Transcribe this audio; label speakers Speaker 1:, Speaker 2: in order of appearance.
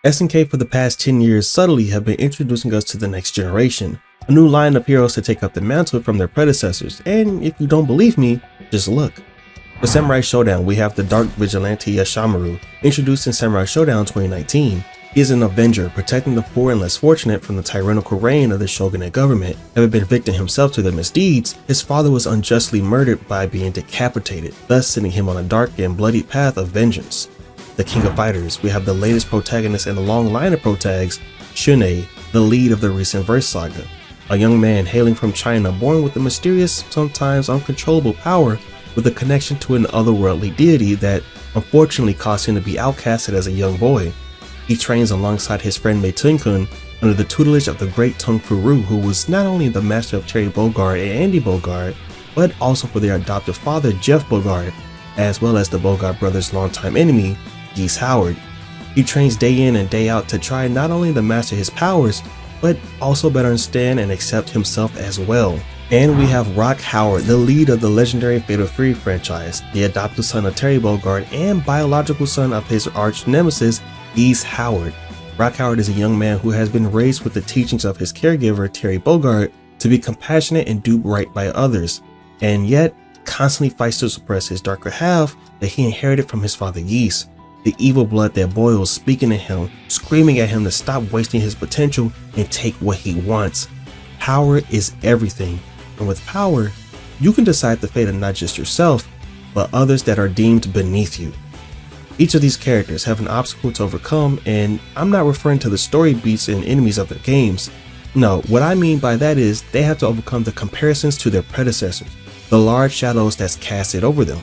Speaker 1: SNK for the past 10 years subtly have been introducing us to the next generation, a new line of heroes to take up the mantle from their predecessors, and if you don't believe me, just look. For Samurai Shodown, we have the Dark Vigilante Yashamaru, introduced in Samurai Shodown 2019. He is an avenger, protecting the poor and less fortunate from the tyrannical reign of the shogunate government. Having been victim himself to their misdeeds, his father was unjustly murdered by being decapitated, thus sending him on a dark and bloody path of vengeance. The King of Fighters, we have the latest protagonist in a long line of protags, Shunei, the lead of the recent Verse saga. A young man hailing from China, born with a mysterious, sometimes uncontrollable power with a connection to an otherworldly deity that unfortunately caused him to be outcasted as a young boy. He trains alongside his friend Mei Tun-kun under the tutelage of the great Tung Fu Ru, who was not only the master of Terry Bogard and Andy Bogard, but also for their adoptive father Jeff Bogard, as well as the Bogard brothers' longtime enemy, Geese Howard. He trains day in and day out to try not only to master his powers, but also better understand and accept himself as well. And we have Rock Howard, the lead of the legendary Fatal Fury franchise, the adoptive son of Terry Bogard and biological son of his arch nemesis, Geese Howard. Rock Howard is a young man who has been raised with the teachings of his caregiver, Terry Bogard, to be compassionate and do right by others, and yet constantly fights to suppress his darker half that he inherited from his father Geese. The evil blood that boils speaking to him, screaming at him to stop wasting his potential and take what he wants. Power is everything, and with power, you can decide the fate of not just yourself, but others that are deemed beneath you. Each of these characters have an obstacle to overcome, and I'm not referring to the story beats and enemies of their games. No, what I mean by that is they have to overcome the comparisons to their predecessors, the large shadows that's casted over them.